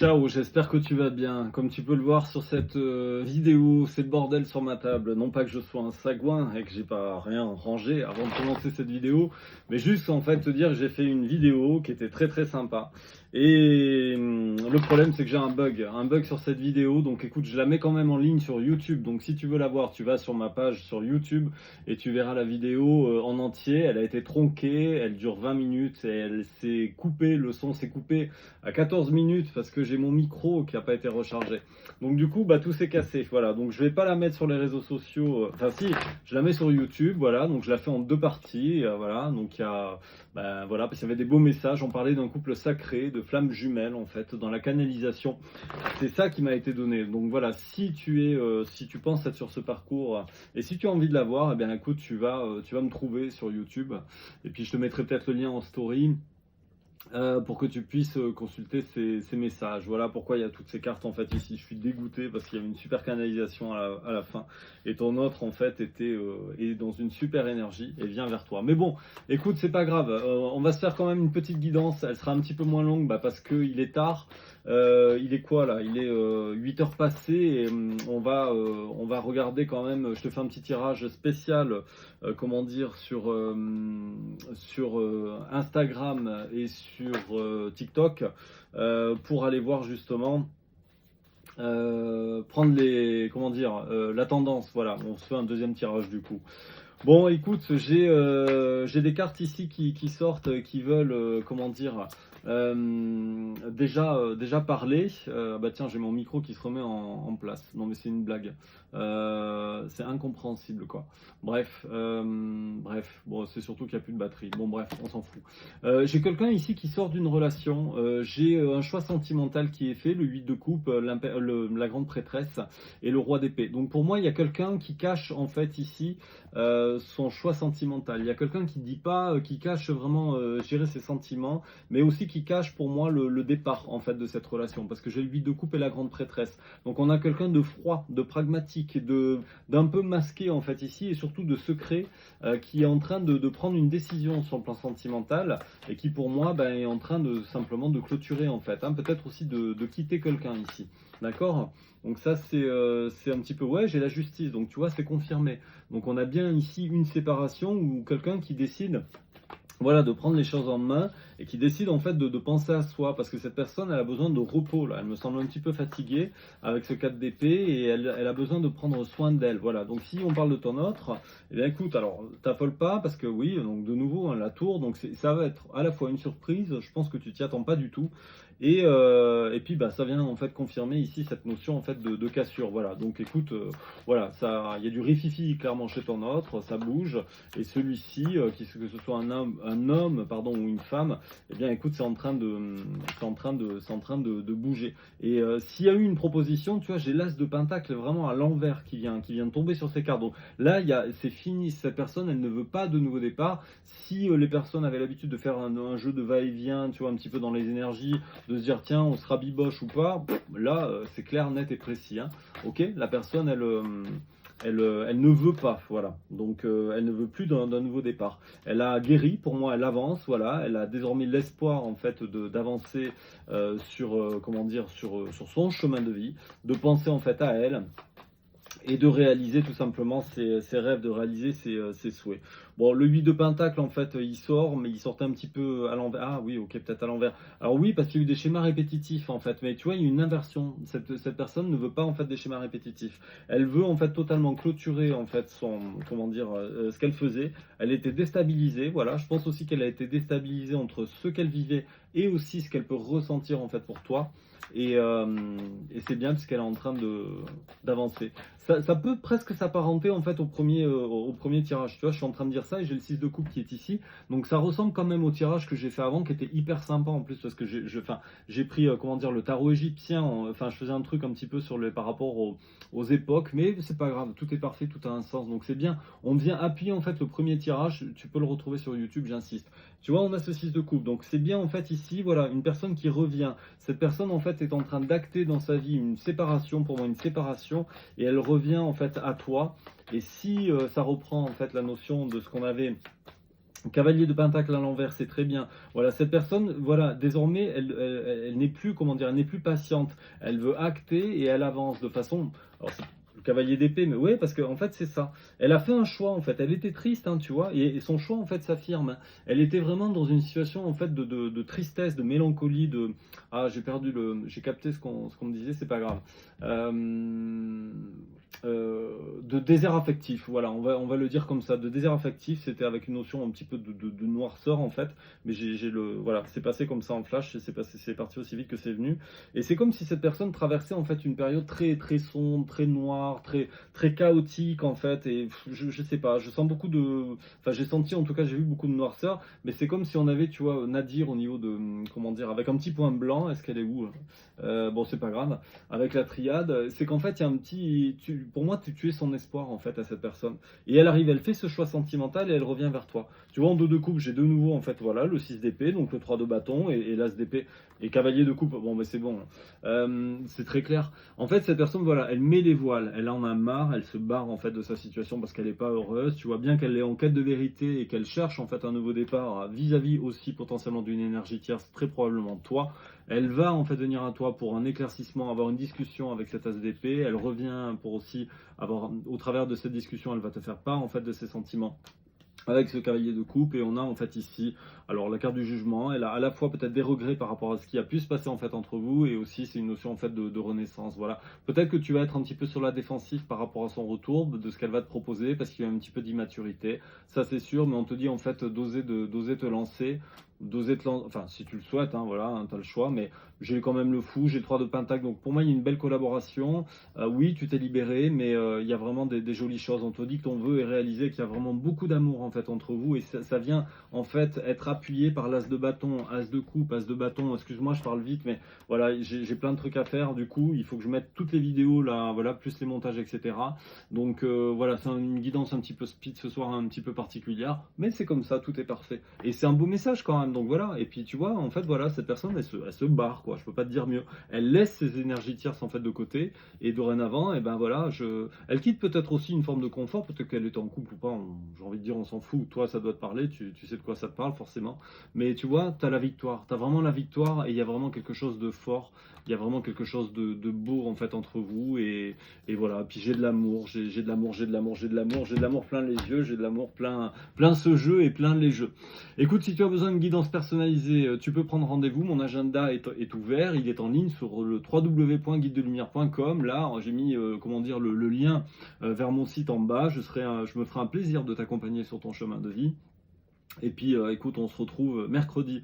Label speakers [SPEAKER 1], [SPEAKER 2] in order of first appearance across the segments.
[SPEAKER 1] Ciao, j'espère que tu vas bien. Comme tu peux le voir sur cette vidéo, c'est le bordel sur ma table. Non pas que je sois un sagouin et que j'ai pas rien rangé avant de commencer cette vidéo, mais juste en fait te dire que j'ai fait une vidéo qui était très très sympa. Et le problème c'est que j'ai un bug sur cette vidéo. Donc écoute, je la mets quand même en ligne sur YouTube. Donc si tu veux la voir, tu vas sur ma page sur YouTube et tu verras la vidéo en entier. Elle a été tronquée, elle dure 20 minutes et elle s'est coupée, le son s'est coupé à 14 minutes parce que j'ai mon micro qui n'a pas été rechargé. Donc du coup, bah, tout s'est cassé. Voilà, donc je vais pas la mettre sur les réseaux sociaux. Enfin si, je la mets sur YouTube. Voilà, donc je la fais en deux parties. Voilà, donc il y a, bah, voilà, parce qu'il y avait des beaux messages. On parlait d'un couple sacré, de flammes jumelles en fait, dans la canalisation. C'est ça qui m'a été donné. Donc voilà, si tu penses être sur ce parcours et si tu as envie de la voir, eh bien écoute, tu vas me trouver sur YouTube. Et puis je te mettrai peut-être le lien en story. Pour que tu puisses consulter ces messages. Voilà pourquoi il y a toutes ces cartes en fait ici. Je suis dégoûté parce qu'il y avait une super canalisation à la fin. Et ton autre en fait est dans une super énergie et vient vers toi. Mais bon, écoute, c'est pas grave. On va se faire quand même une petite guidance. Elle sera un petit peu moins longue parce qu'il est tard. Il est quoi là? Il est 8 heures passées et on va regarder quand même. Je te fais un petit tirage spécial, comment dire, sur Instagram et sur TikTok pour aller voir justement prendre comment dire, la tendance. Voilà, on se fait un deuxième tirage du coup. Bon, écoute, j'ai des cartes ici qui sortent, qui veulent, comment dire, déjà parler. Bah tiens, j'ai mon micro qui se remet en place. Non, mais c'est une blague. C'est incompréhensible, quoi. Bref. Bon, c'est surtout qu'il n'y a plus de batterie. Bon, bref, on s'en fout. J'ai quelqu'un ici qui sort d'une relation. J'ai un choix sentimental qui est fait, le 8 de coupe, la grande prêtresse et le roi d'épée. Donc pour moi, il y a quelqu'un qui cache en fait ici son choix sentimental. Il y a quelqu'un qui dit pas, qui cache vraiment gérer ses sentiments, mais aussi qui cache pour moi le départ en fait de cette relation, parce que j'ai le 8 de coupe et la grande prêtresse. Donc on a quelqu'un de froid, de pragmatique, d'un peu masqué en fait ici, et surtout de secret, qui est en train de prendre une décision sur le plan sentimental, et qui pour moi est en train de simplement de clôturer en fait, hein, peut-être aussi de quitter quelqu'un ici. D'accord? Donc ça c'est un petit peu, ouais, j'ai la justice, donc tu vois, c'est confirmé. Donc on a bien ici une séparation ou quelqu'un qui décide, voilà, de prendre les choses en main et qui décide en fait de penser à soi, parce que cette personne elle a besoin de repos là, elle me semble un petit peu fatiguée avec ce 4 d'épée et elle a besoin de prendre soin d'elle. Voilà, donc si on parle de ton autre, eh bien écoute, alors t'affole pas parce que oui, donc de nouveau hein, la tour, donc ça va être à la fois une surprise, je pense que tu t'y attends pas du tout. Et puis ça vient en fait confirmer ici cette notion en fait de cassure. Voilà, donc écoute, voilà, ça, il y a du rififi clairement chez ton autre, ça bouge, et celui-ci, que ce soit un homme pardon, ou une femme, eh bien écoute, c'est en train de bouger. Et s'il y a eu une proposition, tu vois, j'ai l'as de pentacle vraiment à l'envers qui vient de tomber sur ces cartes. Donc là, c'est fini, cette personne, elle ne veut pas de nouveau départ. Si les personnes avaient l'habitude de faire un jeu de va-et-vient, tu vois, un petit peu dans les énergies, de se dire tiens, on sera biboche ou pas, là, c'est clair, net et précis. Hein. Ok, la personne, elle ne veut pas, voilà. Donc, elle ne veut plus d'un nouveau départ. Elle a guéri, pour moi, elle avance, voilà. Elle a désormais l'espoir, en fait, d'avancer comment dire, sur son chemin de vie, de penser, en fait, à elle et de réaliser tout simplement ses rêves, de réaliser ses souhaits. Bon, le 8 de Pentacle, en fait, il sort, mais il sortait un petit peu à l'envers. Ah oui, ok, peut-être à l'envers. Alors oui, parce qu'il y a eu des schémas répétitifs, en fait. Mais tu vois, il y a une inversion. Cette personne ne veut pas, en fait, des schémas répétitifs. Elle veut, en fait, totalement clôturer, en fait, comment dire, ce qu'elle faisait. Elle était déstabilisée, voilà. Je pense aussi qu'elle a été déstabilisée entre ce qu'elle vivait et aussi ce qu'elle peut ressentir, en fait, pour toi. Et c'est bien puisqu'elle est en train d'avancer. Ça peut presque s'apparenter en fait au premier tirage. Tu vois, je suis en train de dire ça et j'ai le 6 de coupe qui est ici. Donc ça ressemble quand même au tirage que j'ai fait avant qui était hyper sympa en plus parce que j'ai pris comment dire, le tarot égyptien. Enfin, je faisais un truc un petit peu par rapport aux époques, mais c'est pas grave, tout est parfait, tout a un sens. Donc c'est bien. On vient appuyer en fait le premier tirage. Tu peux le retrouver sur YouTube, j'insiste. Tu vois, on a ce 6 de coupe. Donc c'est bien en fait ici, voilà, une personne qui revient. Cette personne en fait est en train d'acter dans sa vie une séparation, pour moi une séparation, et elle revient en fait à toi. Et si ça reprend en fait la notion de ce qu'on avait Cavalier de Pentacle à l'envers, c'est très bien. Voilà, cette personne, voilà, désormais, elle n'est plus, comment dire, elle n'est plus patiente. Elle veut acter et elle avance de façon. Alors, c'est le cavalier d'épée, mais oui, parce qu'en fait, c'est ça. Elle a fait un choix, en fait. Elle était triste, hein, tu vois, et son choix, en fait, s'affirme. Elle était vraiment dans une situation, en fait, de tristesse, de mélancolie, de. Ah, j'ai perdu le. J'ai capté ce qu'on me disait, c'est pas grave. De désert affectif, voilà, on va le dire comme ça, de désert affectif, c'était avec une notion un petit peu de noirceur en fait, mais voilà, c'est passé comme ça en flash, c'est parti aussi vite que c'est venu, et c'est comme si cette personne traversait en fait une période très très sombre, très noire, très très chaotique en fait, et je sais pas, je sens beaucoup enfin j'ai senti en tout cas, j'ai vu beaucoup de noirceur, mais c'est comme si on avait, tu vois, Nadir au niveau de, comment dire, avec un petit point blanc, est-ce qu'elle est où? Bon, c'est pas grave, avec la triade, c'est qu'en fait, il y a un petit. Pour moi, tu es son espoir en fait à cette personne. Et elle arrive, elle fait ce choix sentimental et elle revient vers toi. Tu vois, en dos de coupe, j'ai de nouveau en fait, voilà, le 6 d'épée, donc le 3 de bâton et l'as d'épée. Et cavalier de coupe, bon, mais c'est bon, c'est très clair. En fait, cette personne, voilà, elle met les voiles, elle en a marre, elle se barre en fait de sa situation parce qu'elle n'est pas heureuse. Tu vois bien qu'elle est en quête de vérité et qu'elle cherche en fait un nouveau départ vis-à-vis aussi potentiellement d'une énergie tierce, très probablement toi. Elle va en fait venir à toi pour un éclaircissement, avoir une discussion avec cette as d'épée. Elle revient pour aussi avoir, au travers de cette discussion, elle va te faire part en fait de ses sentiments avec ce cavalier de coupe, et on a en fait ici alors la carte du jugement. Elle a à la fois peut-être des regrets par rapport à ce qui a pu se passer en fait entre vous, et aussi c'est une notion en fait de renaissance. Voilà, peut-être que tu vas être un petit peu sur la défensive par rapport à son retour, de ce qu'elle va te proposer, parce qu'il y a un petit peu d'immaturité, ça c'est sûr, mais on te dit en fait d'oser te lancer, enfin si tu le souhaites, hein, voilà, hein, tu as le choix, mais j'ai quand même le fou, j'ai le 3 de pentacle, donc pour moi il y a une belle collaboration. Oui, tu t'es libéré, mais il y a vraiment des jolies choses. On te dit que ton vœu est réalisé, qu'il y a vraiment beaucoup d'amour en fait entre vous, et ça vient en fait être appuyé par l'as de bâton, as de coupe, as de bâton. Excuse-moi, je parle vite, mais voilà, j'ai plein de trucs à faire. Du coup, il faut que je mette toutes les vidéos là, voilà, plus les montages, etc. Donc voilà, c'est une guidance un petit peu speed ce soir, un petit peu particulière, mais c'est comme ça, tout est parfait. Et c'est un beau message quand même. Donc voilà. Et puis tu vois, en fait, voilà, cette personne, elle se barre, quoi. Je peux pas te dire mieux. Elle laisse ses énergies tierces en fait de côté. Et dorénavant, et ben voilà, elle quitte peut-être aussi une forme de confort, peut-être qu'elle est en couple ou pas, j'ai envie de dire on s'en fout, toi ça doit te parler, tu sais de quoi ça te parle forcément, mais tu vois, tu as la victoire, tu as vraiment la victoire, et il y a vraiment quelque chose de fort, il y a vraiment quelque chose de beau en fait entre vous, et voilà, puis j'ai de l'amour, j'ai de l'amour, j'ai de l'amour, j'ai de l'amour, j'ai de l'amour plein les yeux, j'ai de l'amour plein ce jeu et plein les jeux. Écoute, si tu as besoin d'une guidance personnalisée, tu peux prendre rendez-vous, mon agenda est ouvert, il est en ligne sur le www.guidedelumière.com. Là, j'ai mis, comment dire, le lien vers mon site en bas. Je me ferai un plaisir de t'accompagner sur ton chemin de vie. Et puis, écoute, on se retrouve mercredi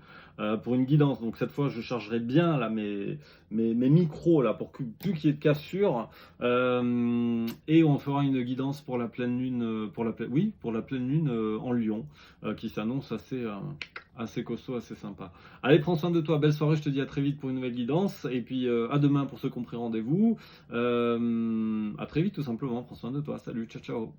[SPEAKER 1] pour une guidance. Donc cette fois, je chargerai bien là mes micros là pour que plus qu'il y ait de cassure. Et on fera une guidance pour la pleine lune, pour la pleine lune en Lion, qui s'annonce assez costaud, assez sympa. Allez, prends soin de toi. Belle soirée. Je te dis à très vite pour une nouvelle guidance. Et puis à demain pour ceux qui ont pris rendez-vous. À très vite tout simplement. Prends soin de toi. Salut, ciao, ciao.